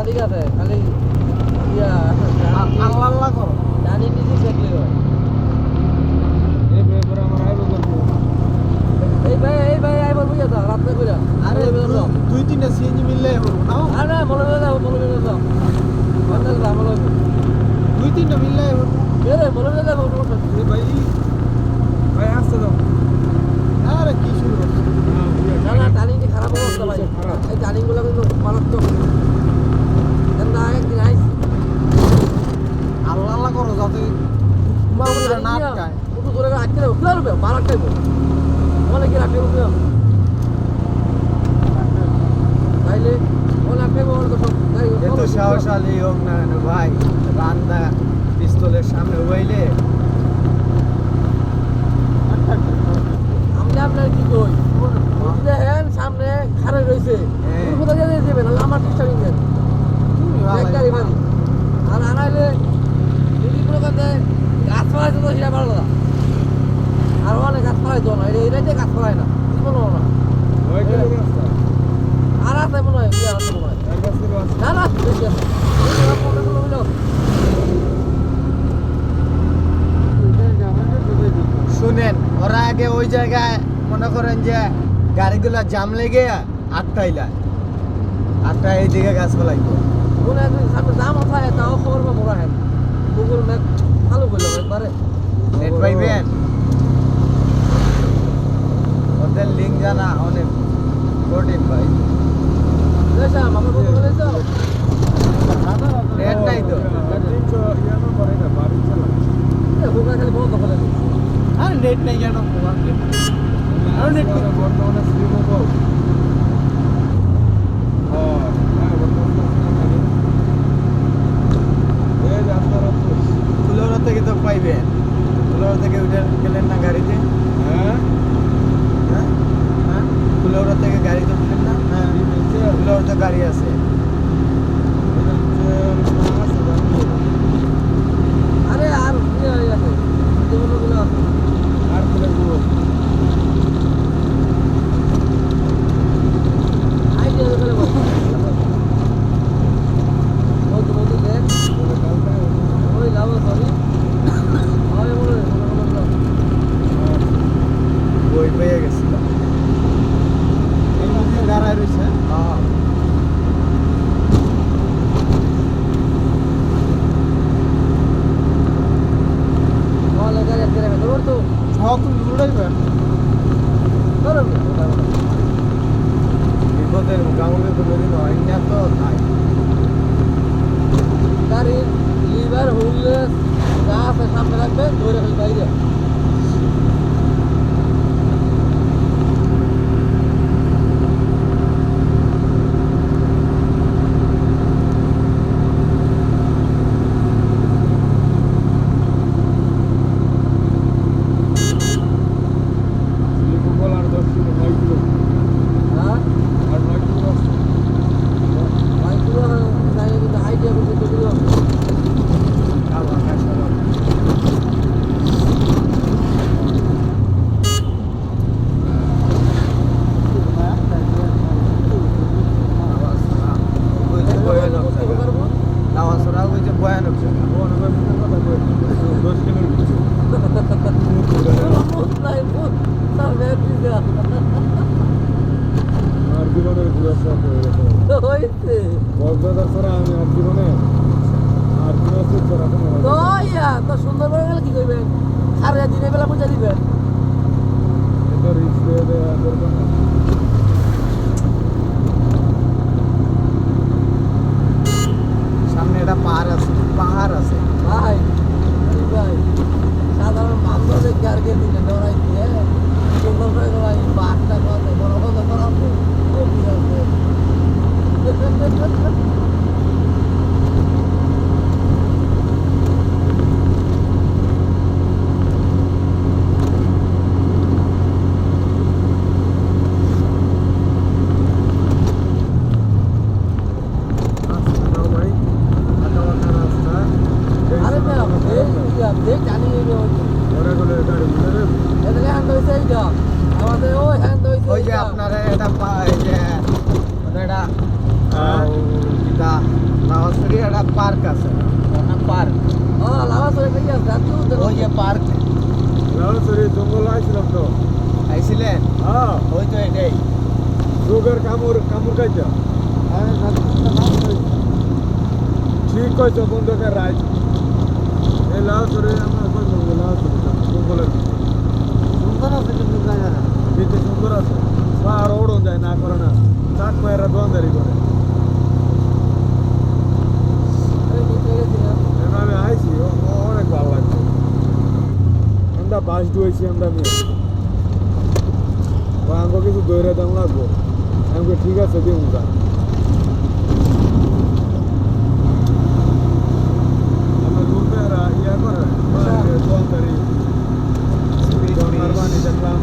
ঠিক আছে খালি ইয়া আল্লাহ আল্লাহ করো জানি নিজে দেখলে হয় এই ব্যাপারে আমার আইব করব এই ভাই আইবার বুঝা দাও রাতে কইরা আরে দুই তিনটা সিএনজি মিললে করবো না আরে বলে দাও বন্ধ দাও বলে দুই তিনটা মিললে বেরে বলে দাও এই ভাই ভাই আসতে দাও আরে কি শুরু করছো না না টালিং খারাপ অবস্থা ভাই এই টালিং গুলো কিন্তু মারাত্মক কেন একদিন আইস আল্লাহ আল্লাহ করো যাতে মামুরা না আটকায় একটু ধরে আটকে দেবো খুলে দেবো বার আটকাইবো বলে কি রাখবে তাইলে বলে আটকাইবো বলে তো সব এত সাহসী হোক না কেন ভাই রান্দা পিস্তলের সামনে হইলে আমি আপনার কি কই দেখেন সামনে খারে রয়েছে কোথায় যেতে দেবেন আমার পিছনে দেন গাড়ি বাড়ি আর আনাইলে যদি কোনো কাছে গাছ ফলাইছে তো সেটা ভালো না আর অনেক গাছ ফলাই তো না এটাই গাছ ফলাই না জীবনও না ওই কি রাস্তা আর আছে মনে হয় বিয়ে আছে মনে হয় এর কাছে আছে না না বেশি আছে শুনেন ওরা আগে ওই জায়গায় মনে করেন যে গাড়িগুলো জাম লেগে আটটা এইদিকে গাছ ফলাইবো মনে হয় সামনে দাম আছে তাও খবর বা মোরা হেন গুগল ম্যাপ ভালো করলাম একবারে নেট পাইবেন ওদের লিঙ্ক জানা অনেক কঠিন ভাই দেশা মামা কত বলেছ নেট নাই তো 300 ইয়া নম্বর এটা বাড়ি চালা গুগল খালি বন্ধ করে দিই আর নেট নাই কেন আর নেট বর্তমানে সিম পাও ফুলোরা থেকে তো পাইবেন ফুলোরা থেকে উঠে গেলেন না গাড়িতে হ্যাঁ ফুলোরা থেকে গাড়ি তো উঠলেন না ফুলোরা তো গাড়ি আছে আরে আর ইয়ে হয়ে গেছে যেগুলো আর কোলে গো আইডিয়া করে বল বলতে দেখ ওই লাভ সরি ওই বলে বই পেয়ে গেছিলাম এই মধ্যে দাঁড়ায় রয়েছে হ্যাঁ বলে গাড়ি আটকে রাখে তোর তো সব লুড়াইবেন ধরো বিপদের গাউনে তো যদি হয় না তো নাই গাড়ির লিভার হুইললেস যা আছে সামনে রাখবে ধরে ফেলবে বাইরে লিকুবল আর 10 কিলো 9 কিলো হ্যাঁ আর 9 কিলো রাস্তা বাইকগুলো চাইলে কিন্তু আইডিয়া করতে দিল খাবার খাইছিলাম ভয়ানক জায়গা ও না ভাই মুখের কথা কই 10 কিলোর ভিতরে আর জীবনের ঘুরাচ্ছা হয়ে গেছে বকদাদার ছাড়া আমি আর জীবনে আর ঘুরাচ্ছি ছাড়া কোনো সুন্দর করে গেলে কি করবেন সারা দিনের বেলা পৌঁছা দিবেন এটা রিস্ক দিয়ে দেওয়া দরকার না সামনে একটা পাহাড় আছে ভাই ভাই সাধারণ বান্ধবের গার্গে দিলে ডরাই দিয়ে সুন্দর করে ডরাই বাঘটা কথা বড় কথা করাবো একটা পার্ক আছে না পার্ক লাভা চলে কি আছে রাত ওই যে পার্ক লাউসরি জঙ্গল আইছিলাম তো আইছিলেন হ্যাঁ ওই তো এটাই রোগের কামড় খাইছে হ্যাঁ ঠিক কইছো বন্ধুকে রাইট এই লাউসরি আমরা কই বলবো লাউসরি জঙ্গলের সুন্দর আছে কিন্তু জায়গাটা ভিতরে সুন্দর আছে আর ওড়ন যায় না করে না চাট মায়েরা দোয়ানদারি করে এখন আমি আইছি অনেক ভালো লাগছে আমরা বাস ডুয়েছি আমরা নিয়ে আমাকে কিছু দৈরা দাম লাগবো আমাকে ঠিক আছে দিন যা আমার বন্ধুরা ইয়া করে দোয়ানদারি বানি দেখলাম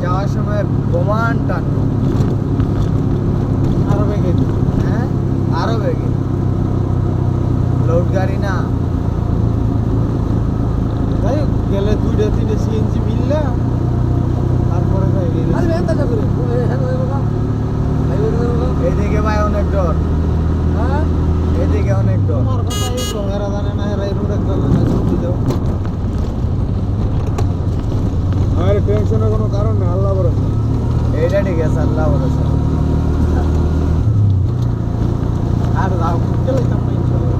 যাওয়ার সময় প্রমাণ টান আরো বেগে হ্যাঁ আরো বেগে লোড গাড়ি না যাই হোক, গেলে 2-3 সিএনজি মিললে তারপরে যাই আরে বেটা যাবে হ্যাঁ বাবা আইবো না বাবা এদিকে ভাই অনেক ডর হ্যাঁ এদিকে অনেক ডর আমার কথা এই তো এরা জানে না এরা এই রোডে চলে না ছুটি দাও আর টেনশনের কোনো কারণ নেই আল্লাহ ভরসা এইটা ঠিক আছে আল্লাহ ভরসা আর যাও গেলে কাম ইনশাআল্লাহ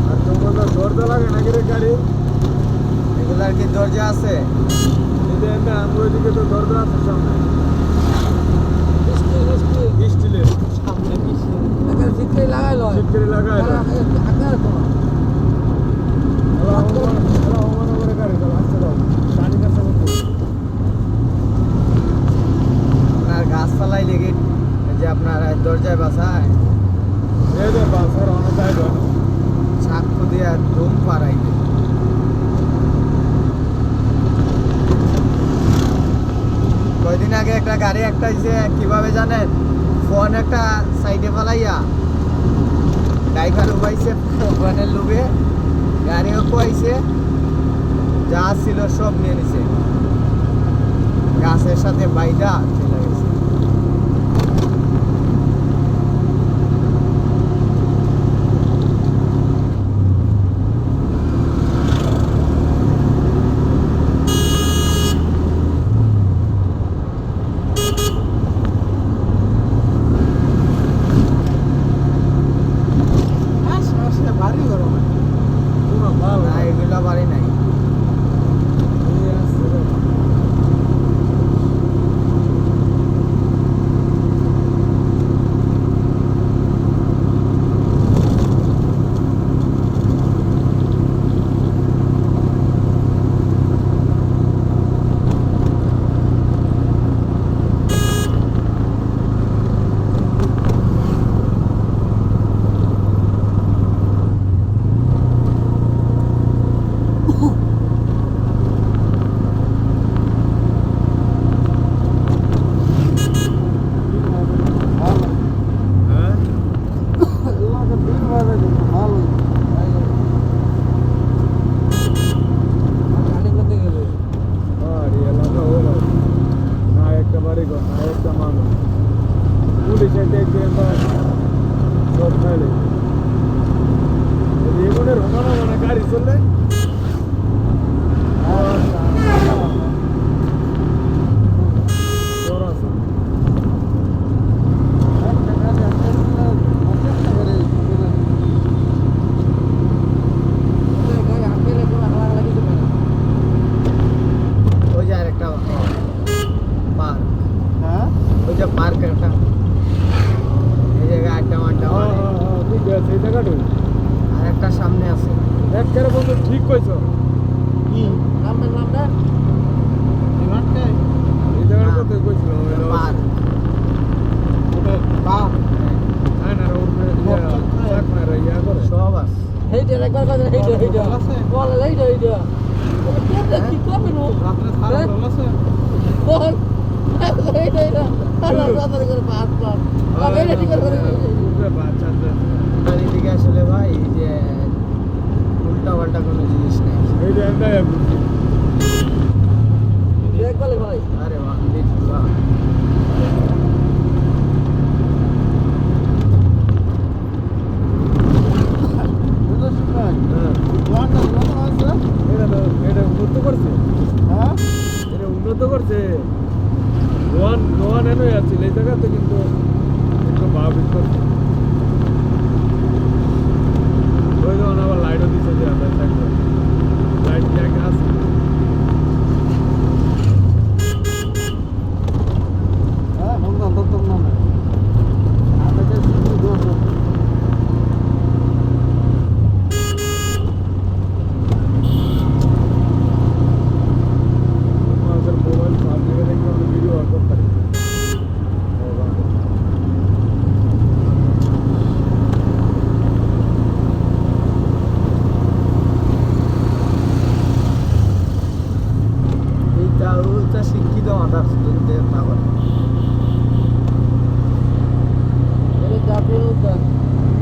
আর তোমাদের দরজা লাগে নাকি রে গাড়ি এগুলার কি দরজা আছে এই যে আমরা ওইদিকে তো দরজা আছে সামনে স্টিলের সামনে পিছে একটা জিতে লাগাইলো চিটকারি লাগায় আকার তো অমানো করে গাড়ি চালা আসতে দাও পানি কাছে আপনার গাছপালাই লেগে যে আপনার দরজায় বাসায় এই যে বাসের অনেক সাইড চাকু দিয়ে ধুম পাড়াইবে কয়দিন আগে একটা গাড়ি একটা যে কিভাবে জানেন ফোন একটা সাইডে ফেলাইয়া ড্রাইভার উপাইছে ফোনের লোভে গাড়িও পাইছে যা ছিল সব নিয়ে নিছে গাছের সাথে বাইদা চলে গেছে ভারী গরম তোমার ভালো না এগুলা বাড়ি নাই এই আসছে রে। হ্যাঁ গাড়ি করতে গেলে আর এলাকা হলো না একটা বাড়ি ঘর না একটা মানুষ পুলিশে দেখবে বা সব খাইলে এমনের হোমানো মানে গাড়ি চললে বড় আছে। গাড়ি আটকে কোনো হাওয়া লাগি যাবে না ওই যে আরেকটা পার্ক ওই যে পার্ক একটা এই জায়গায় আড্ডা মাড্ডা হ্যাঁ মারে। হ্যাঁ হ্যাঁ ঠিক আছে এই জায়গাটাই আর একটা সামনে আছে একেবারে বন্ধু ঠিক কইছো নামটা এই জায়গার কথা কইছিলাম পার্ক হ্যাঁ না উপরে চাক মারা ইয়া করে সব আছে হেইটা একবার কথা হেইটা বল হেইটা কি করবে নো বল হেইটা তাড়াতাড়ি করে পাস পাস আগে রেডি করে বাচ্চা আর এদিকে আসলে ভাই এই যে উল্টা পাল্টা কোনো জিনিস নেই এই যে এন্ডাই দেখ বলে ভাই আরে বাহ দেখুন এটা উন্নত করছে এটা উন্নত করছে গোয়ান এনে আছে এই জায়গাতে কিন্তু একটু ভাবিত করছে ওই যখন আবার লাইটও দিচ্ছে যে আপনার থাকবে লাইট ট্যাগ আছে আমাদের মোবাইল সামনে রেখে আমরা ভিডিও অন করতে পারি এইটা শিক্ষিত মাথার স্টুডেন্টদের না করে